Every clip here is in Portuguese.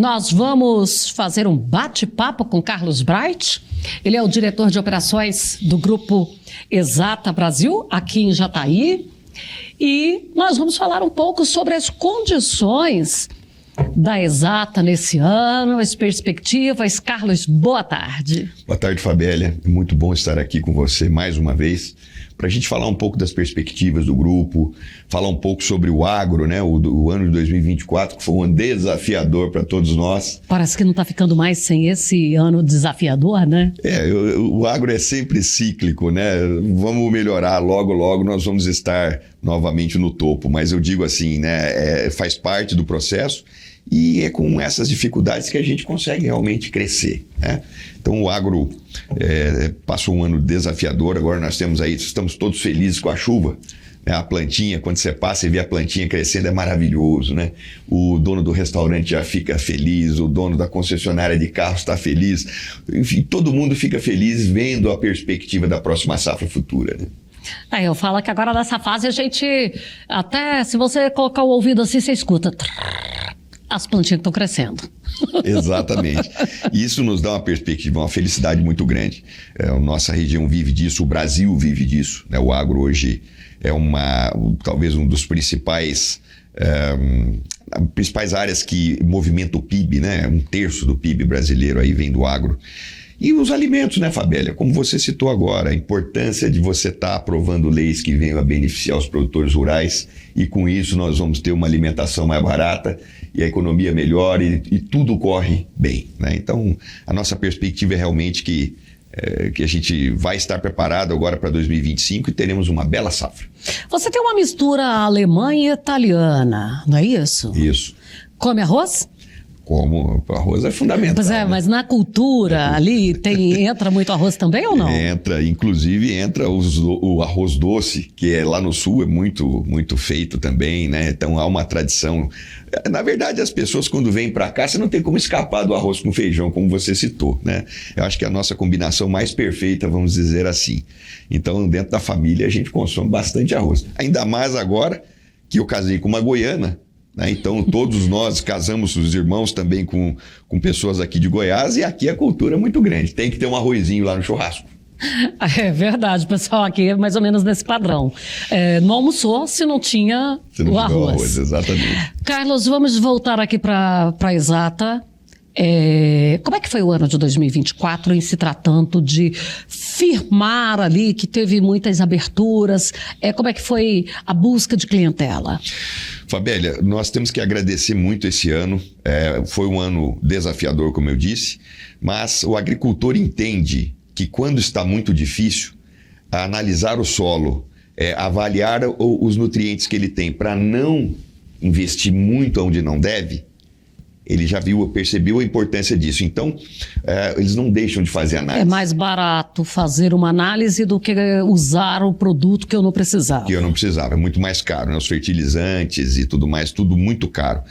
Nós vamos fazer um bate-papo com Carlos Bright. Ele é o diretor de operações do Grupo Exata Brasil, aqui em Jataí. E nós vamos falar um pouco sobre as condições da Exata nesse ano, as perspectivas. Carlos, boa tarde. Boa tarde, Fabélia. É muito bom estar aqui com você mais uma vez, para a gente falar um pouco das perspectivas do grupo, falar um pouco sobre o agro, né? O ano de 2024, que foi um ano desafiador para todos nós. Parece que não está ficando mais sem esse ano desafiador, né? O agro é sempre cíclico, né? Vamos melhorar, logo, logo nós vamos estar novamente no topo. Mas eu digo assim, né? Faz parte do processo e é com essas dificuldades que a gente consegue realmente crescer, né? Então o agro passou um ano desafiador, agora nós temos aí, estamos todos felizes com a chuva, né? A plantinha, quando você passa e vê a plantinha crescendo, é maravilhoso, né? O dono do restaurante já fica feliz, o dono da concessionária de carros está feliz, enfim, todo mundo fica feliz vendo a perspectiva da próxima safra futura, né? Eu falo que agora nessa fase a gente, até se você colocar o ouvido assim, você escuta as plantinhas que estão crescendo. Exatamente. E isso nos dá uma perspectiva, uma felicidade muito grande. A nossa região vive disso, o Brasil vive disso, né? O agro hoje é talvez um dos principais áreas que movimentam o PIB, né? 1/3 do PIB brasileiro aí vem do agro. E os alimentos, né, Fabélia? Como você citou agora, a importância de você estar aprovando leis que venham a beneficiar os produtores rurais, e com isso nós vamos ter uma alimentação mais barata e a economia melhor e tudo corre bem, né? Então, a nossa perspectiva é realmente que a gente vai estar preparado agora para 2025 e teremos uma bela safra. Você tem uma mistura alemã e italiana, não é isso? Isso. Come arroz? Como o arroz é fundamental. Pois né? Mas na cultura ali entra muito arroz também ou não? Inclusive entra o arroz doce, que lá no sul é muito, muito feito também, né? Então há uma tradição. Na verdade, as pessoas quando vêm para cá, você não tem como escapar do arroz com feijão, como você citou, né? Eu acho que é a nossa combinação mais perfeita, vamos dizer assim. Então, dentro da família, a gente consome bastante arroz. Ainda mais agora que eu casei com uma goiana, né? Então, todos nós casamos, os irmãos também com pessoas aqui de Goiás, e aqui a cultura é muito grande. Tem que ter um arrozinho lá no churrasco. É verdade, o pessoal aqui é mais ou menos nesse padrão. Não almoçou se não tinha o arroz. Exatamente. Carlos, vamos voltar aqui para a Exata. Como é que foi o ano de 2024 em se tratando de firmar ali, que teve muitas aberturas? Como é que foi a busca de clientela? Fabélia, nós temos que agradecer muito esse ano. Foi um ano desafiador, como eu disse, mas o agricultor entende que quando está muito difícil, analisar o solo, avaliar os nutrientes que ele tem para não investir muito onde não deve, ele já percebeu a importância disso. Então, eles não deixam de fazer análise. É mais barato fazer uma análise do que usar o produto que eu não precisava. Que eu não precisava, é muito mais caro, né? Os fertilizantes e tudo mais, tudo muito caro.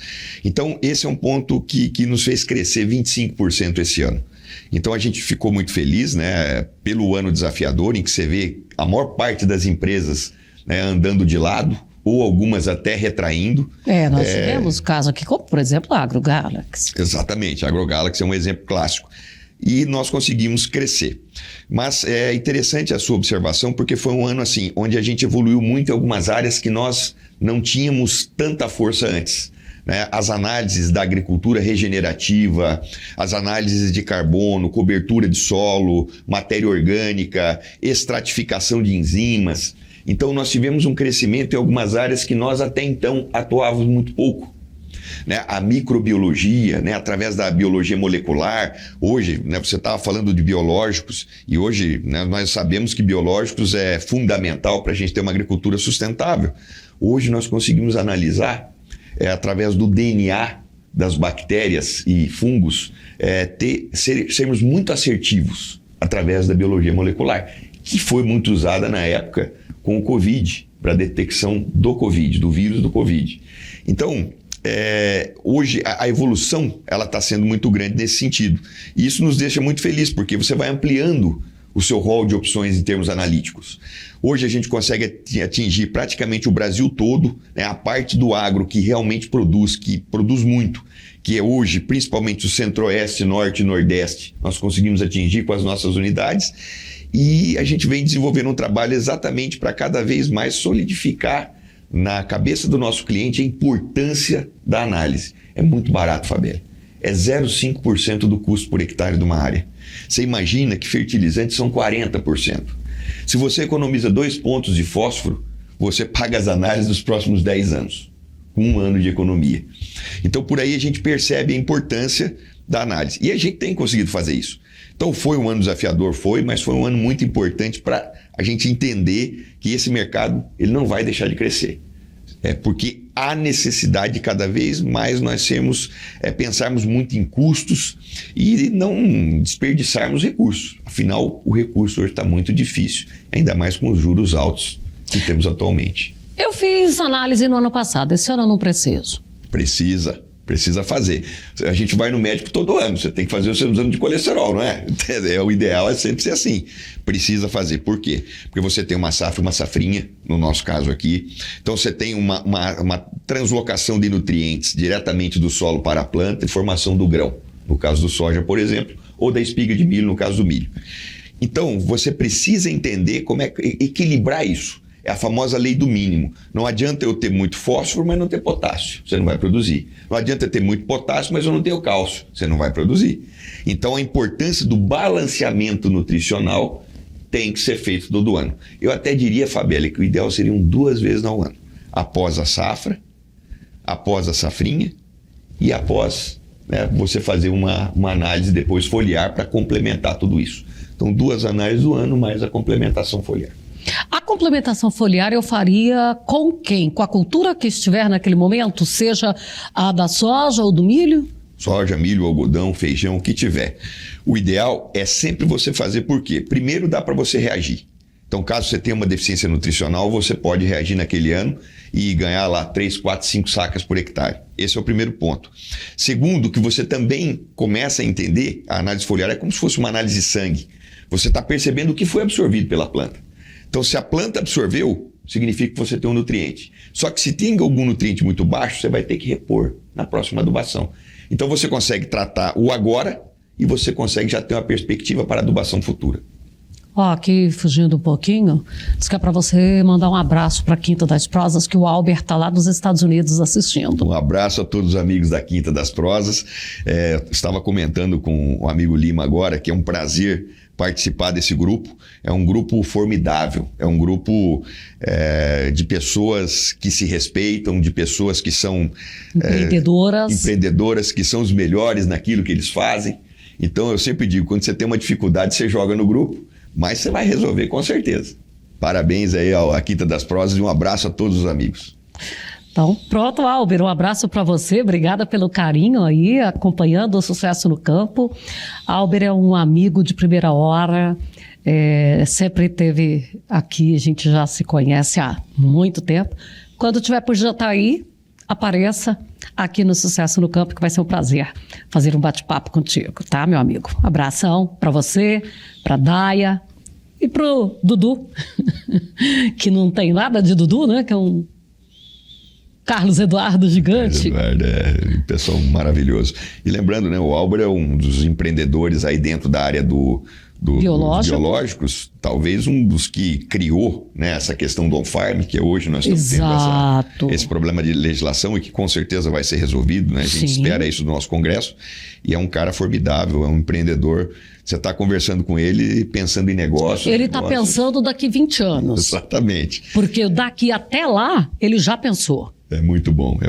Então, esse é um ponto que nos fez crescer 25% esse ano. Então, a gente ficou muito feliz, né, pelo ano desafiador, em que você vê a maior parte das empresas, né, andando de lado, ou algumas até retraindo. Nós tivemos caso aqui, como por exemplo a AgroGalaxy. Exatamente, a AgroGalaxy é um exemplo clássico. E nós conseguimos crescer. Mas é interessante a sua observação, porque foi um ano assim, onde a gente evoluiu muito em algumas áreas que nós não tínhamos tanta força antes, né? As análises da agricultura regenerativa, as análises de carbono, cobertura de solo, matéria orgânica, estratificação de enzimas. Então, nós tivemos um crescimento em algumas áreas que nós até então atuávamos muito pouco, né? A microbiologia, né? Através da biologia molecular. Hoje, né, você estava falando de biológicos, e hoje, né, nós sabemos que biológicos é fundamental para a gente ter uma agricultura sustentável. Hoje nós conseguimos analisar, através do DNA das bactérias e fungos, sermos muito assertivos através da biologia molecular, que foi muito usada na época com o Covid, para detecção do Covid, do vírus do Covid. Então, hoje a evolução ela está sendo muito grande nesse sentido. E isso nos deixa muito felizes, porque você vai ampliando o seu rol de opções em termos analíticos. Hoje a gente consegue atingir praticamente o Brasil todo, né, a parte do agro que realmente produz, que produz muito, que é hoje principalmente o Centro-Oeste, Norte e Nordeste, nós conseguimos atingir com as nossas unidades, e a gente vem desenvolvendo um trabalho exatamente para cada vez mais solidificar na cabeça do nosso cliente a importância da análise. É muito barato, Fabio. É 0,5% do custo por hectare de uma área. Você imagina que fertilizantes são 40%. Se você economiza 2 pontos de fósforo, você paga as análises dos próximos 10 anos, com 1 ano de economia. Então, por aí a gente percebe a importância da análise. E a gente tem conseguido fazer isso. Então, foi um ano desafiador, mas foi um ano muito importante para a gente entender que esse mercado ele não vai deixar de crescer. Porque há necessidade de cada vez mais nós pensarmos muito em custos e não desperdiçarmos recursos. Afinal, o recurso hoje está muito difícil, ainda mais com os juros altos que temos atualmente. Eu fiz análise no ano passado, esse ano eu não preciso. Precisa fazer. A gente vai no médico todo ano, você tem que fazer o seu exame de colesterol, não é? O ideal é sempre ser assim. Precisa fazer. Por quê? Porque você tem uma safra, uma safrinha, no nosso caso aqui. Então você tem uma translocação de nutrientes diretamente do solo para a planta e formação do grão, no caso do soja, por exemplo, ou da espiga de milho, no caso do milho. Então você precisa entender como é equilibrar isso. É a famosa lei do mínimo. Não adianta eu ter muito fósforo, mas não ter potássio. Você não vai produzir. Não adianta eu ter muito potássio, mas eu não tenho cálcio. Você não vai produzir. Então, a importância do balanceamento nutricional tem que ser feito todo ano. Eu até diria, Fabíola, que o ideal seriam 2 vezes ao ano. Após a safra, após a safrinha e após você fazer uma análise, depois foliar para complementar tudo isso. Então, 2 análises do ano, mais a complementação foliar. A complementação foliar eu faria com quem? Com a cultura que estiver naquele momento? Seja a da soja ou do milho? Soja, milho, algodão, feijão, o que tiver. O ideal é sempre você fazer por quê? Primeiro, dá para você reagir. Então, caso você tenha uma deficiência nutricional, você pode reagir naquele ano e ganhar lá 3, 4, 5 sacas por hectare. Esse é o primeiro ponto. Segundo, que você também começa a entender, a análise foliar é como se fosse uma análise de sangue. Você está percebendo o que foi absorvido pela planta. Então, se a planta absorveu, significa que você tem um nutriente. Só que se tem algum nutriente muito baixo, você vai ter que repor na próxima adubação. Então, você consegue tratar o agora e você consegue já ter uma perspectiva para a adubação futura. Aqui, fugindo um pouquinho, diz que é para você mandar um abraço para a Quinta das Prosas, que o Albert está lá nos Estados Unidos assistindo. Um abraço a todos os amigos da Quinta das Prosas. Estava comentando com o amigo Lima agora, que é um prazer participar desse grupo. É um grupo formidável, é um grupo de pessoas que se respeitam, de pessoas que são empreendedoras, que são os melhores naquilo que eles fazem. Então eu sempre digo, quando você tem uma dificuldade, você joga no grupo, mas você vai resolver com certeza. Parabéns aí à Quinta das Prosas e um abraço a todos os amigos. Então, pronto, Albert, um abraço para você, obrigada pelo carinho aí, acompanhando o Sucesso no Campo. Albert é um amigo de primeira hora, sempre esteve aqui, a gente já se conhece há muito tempo. Quando tiver por Jataí, apareça aqui no Sucesso no Campo, que vai ser um prazer fazer um bate-papo contigo, tá, meu amigo? Abração para você, para Daia e pro Dudu, que não tem nada de Dudu, né, que é um Carlos Eduardo gigante. Eduardo um pessoal maravilhoso. E lembrando, né, o Albert é um dos empreendedores aí dentro da área dos biológicos, talvez um dos que criou, né, essa questão do on-farm, que hoje nós estamos tendo esse problema de legislação e que com certeza vai ser resolvido, né? A gente espera isso do nosso Congresso. E é um cara formidável, é um empreendedor. Você está conversando com ele pensando em negócio. Ele está pensando daqui 20 anos. Exatamente. Porque daqui até lá, ele já pensou. É muito bom,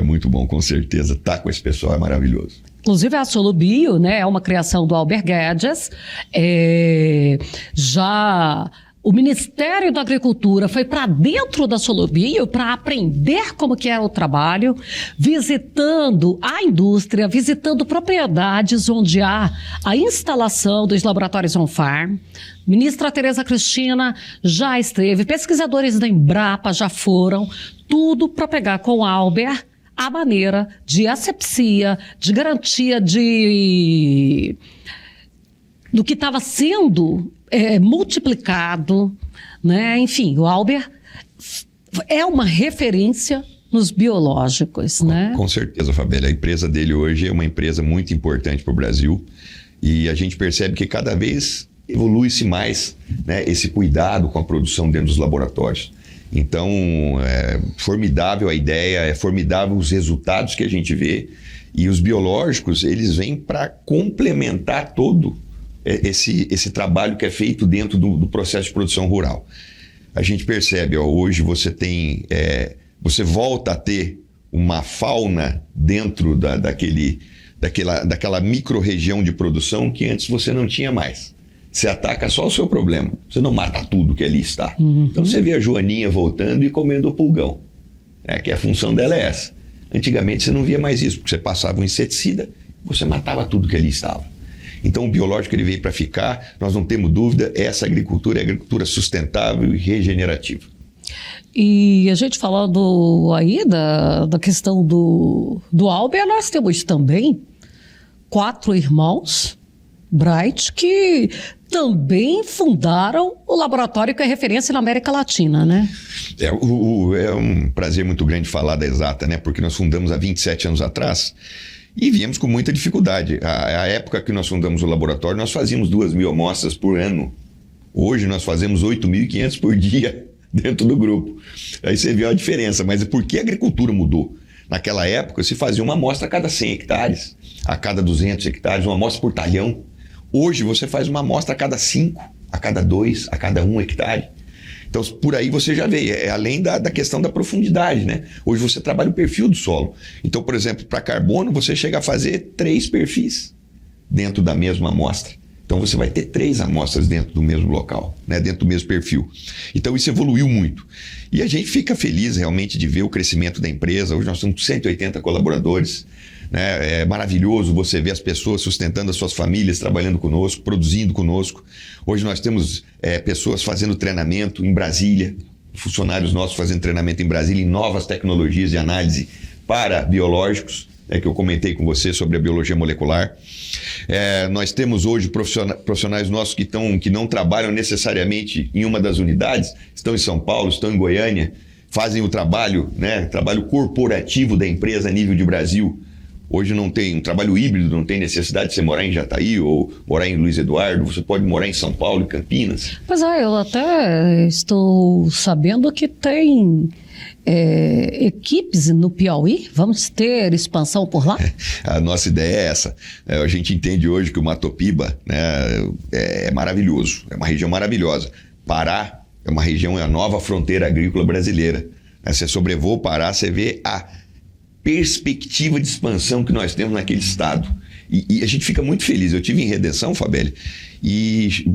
com certeza. Tá com esse pessoal é maravilhoso. Inclusive a Solubio, né, é uma criação do Albert Guedes. Já o Ministério da Agricultura foi para dentro da Solubio para aprender como que era o trabalho, visitando a indústria, visitando propriedades onde há a instalação dos laboratórios on-farm. Ministra Tereza Cristina já esteve, pesquisadores da Embrapa já foram, tudo para pegar com o Albert a maneira de asepsia, de garantia do que estava sendo multiplicado, né? Enfim, o Albert é uma referência nos biológicos, né? Com certeza, Fabélia. A empresa dele hoje é uma empresa muito importante para o Brasil e a gente percebe que cada vez evolui-se mais, né, esse cuidado com a produção dentro dos laboratórios. Então, é formidável a ideia, é formidável os resultados que a gente vê e os biológicos, eles vêm para complementar todo esse trabalho que é feito dentro do processo de produção rural. A gente percebe, ó, hoje você volta a ter uma fauna dentro daquela micro-região de produção que antes você não tinha mais. Você ataca só o seu problema, você não mata tudo que ali está. Então você vê a Joaninha voltando e comendo o pulgão, que a função dela é essa. Antigamente você não via mais isso, porque você passava um inseticida e você matava tudo que ali estava. Então o biológico ele veio para ficar, nós não temos dúvida, essa agricultura é agricultura sustentável e regenerativa. E a gente falando aí da questão do Albert, nós temos também 4 irmãos Bright que também fundaram o laboratório que é referência na América Latina, né? É um prazer muito grande falar da Exata, né? Porque nós fundamos há 27 anos atrás e viemos com muita dificuldade. A época que nós fundamos o laboratório, nós fazíamos 2.000 amostras por ano. Hoje nós fazemos 8.500 por dia dentro do grupo. Aí você viu a diferença, mas é porque a agricultura mudou. Naquela época se fazia uma amostra a cada 100 hectares, a cada 200 hectares, uma amostra por talhão. Hoje você faz uma amostra a cada 5, a cada 2, a cada 1 hectare. Então, por aí você já vê, além da questão da profundidade, né? Hoje você trabalha o perfil do solo. Então, por exemplo, para carbono, você chega a fazer 3 perfis dentro da mesma amostra. Então, você vai ter 3 amostras dentro do mesmo local, né? Dentro do mesmo perfil. Então, isso evoluiu muito. E a gente fica feliz realmente de ver o crescimento da empresa. Hoje nós temos 180 colaboradores. Né? É maravilhoso você ver as pessoas sustentando as suas famílias, trabalhando conosco, produzindo conosco. Hoje nós temos pessoas fazendo treinamento em Brasília, funcionários nossos fazendo treinamento em Brasília em novas tecnologias de análise para biológicos, que eu comentei com você sobre a biologia molecular. Nós temos hoje profissionais nossos que não trabalham necessariamente em uma das unidades, estão em São Paulo, estão em Goiânia, fazem o trabalho, né, trabalho corporativo da empresa a nível de Brasil. Hoje não tem um trabalho híbrido, não tem necessidade de você morar em Jataí ou morar em Luiz Eduardo, você pode morar em São Paulo, em Campinas. Pois é, eu até estou sabendo que tem equipes no Piauí, vamos ter expansão por lá? A nossa ideia é essa. A gente entende hoje que o Mato Piba, né, é maravilhoso, é uma região maravilhosa. Pará é uma região, é a nova fronteira agrícola brasileira. Você sobrevoa o Pará, você vê a perspectiva de expansão que nós temos naquele estado. E a gente fica muito feliz. Eu estive em Redenção, Fabélia, e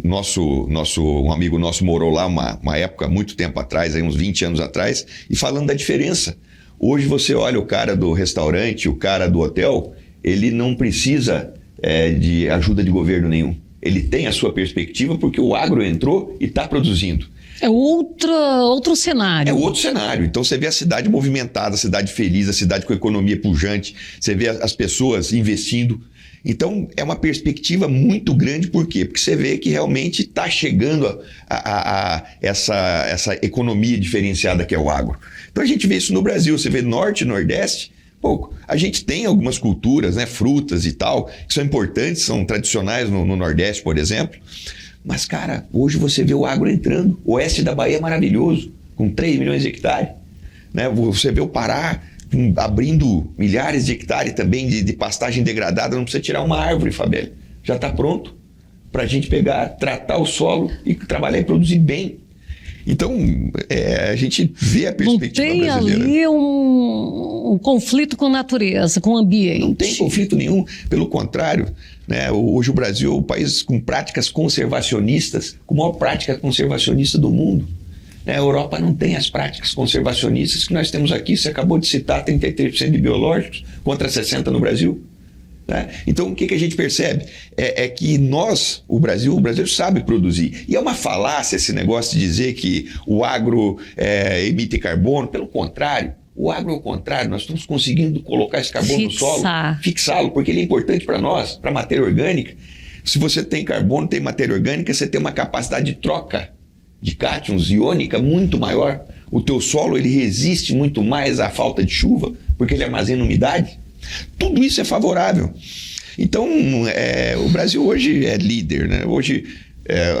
um amigo nosso morou lá uma época, muito tempo atrás, aí uns 20 anos atrás, e falando da diferença. Hoje você olha o cara do restaurante, o cara do hotel, ele não precisa de ajuda de governo nenhum. Ele tem a sua perspectiva porque o agro entrou e está produzindo. É outro cenário. É outro cenário. Então você vê a cidade movimentada, a cidade feliz, a cidade com a economia pujante, você vê as pessoas investindo. Então é uma perspectiva muito grande, por quê? Porque você vê que realmente está chegando a essa economia diferenciada que é o agro. Então a gente vê isso no Brasil, você vê norte e nordeste, pouco. A gente tem algumas culturas, né, frutas e tal, que são importantes, são tradicionais no Nordeste, por exemplo. Mas, cara, hoje você vê o agro entrando. O oeste da Bahia é maravilhoso, com 3 milhões de hectares. Né? Você vê o Pará abrindo milhares de hectares também de pastagem degradada. Não precisa tirar uma árvore, Fabélia. Já está pronto para a gente pegar, tratar o solo e trabalhar e produzir bem. Então, a gente vê a perspectiva brasileira. Não tem ali um conflito com a natureza, com o ambiente. Não tem conflito nenhum, pelo contrário. Né? Hoje o Brasil é o país com práticas conservacionistas, com a maior prática conservacionista do mundo. A Europa não tem as práticas conservacionistas que nós temos aqui. Você acabou de citar 33% de biológicos contra 60% no Brasil. Então, o que a gente percebe? É que o Brasil sabe produzir. E é uma falácia esse negócio de dizer que o agro emite carbono. Pelo contrário, o agro é o contrário. Nós estamos conseguindo colocar esse carbono no solo, fixá-lo, porque ele é importante para nós, para a matéria orgânica. Se você tem carbono, tem matéria orgânica, você tem uma capacidade de troca de cátions iônica muito maior. O teu solo ele resiste muito mais à falta de chuva, porque ele armazena umidade. Tudo isso é favorável. Então, o Brasil hoje é líder, né? Hoje,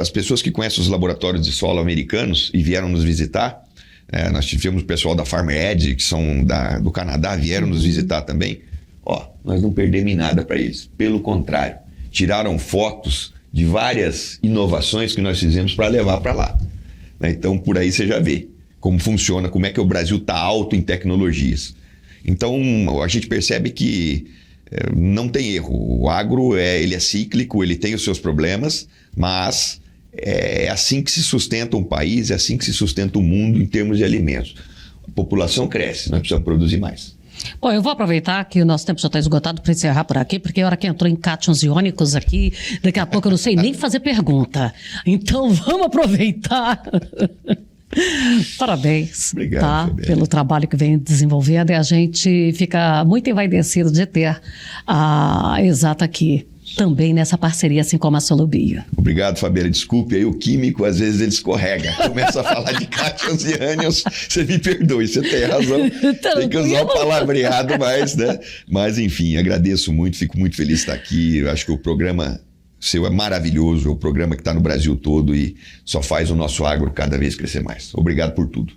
as pessoas que conhecem os laboratórios de solo americanos e vieram nos visitar, nós tivemos o pessoal da Farmer Edge, que são do Canadá, vieram nos visitar também. Nós não perdemos em nada para eles. Pelo contrário, tiraram fotos de várias inovações que nós fizemos para levar para lá. Então, por aí você já vê como funciona, como é que o Brasil está alto em tecnologias. Então, a gente percebe que não tem erro. O agro, ele é cíclico, ele tem os seus problemas, mas é assim que se sustenta um país, é assim que se sustenta o mundo em termos de alimentos. A população cresce, nós precisamos produzir mais. Bom, eu vou aproveitar que o nosso tempo já está esgotado para encerrar por aqui, porque a hora que entrou em cátions iônicos aqui, daqui a pouco eu não sei nem fazer pergunta. Então vamos aproveitar. Parabéns. Obrigado, pelo trabalho que vem desenvolvendo, e a gente fica muito envaidecido de ter a Exata aqui também nessa parceria, assim como a Solubio. Obrigado, Fabiana. Desculpe aí, o químico às vezes ele escorrega. Começa a falar de cátions e ânions, você me perdoe, você tem razão. Tem que usar o palavreado mais, né? Mas enfim, agradeço muito, fico muito feliz de estar aqui. Eu acho que o programa seu é maravilhoso, é o programa que está no Brasil todo e só faz o nosso agro cada vez crescer mais. Obrigado por tudo.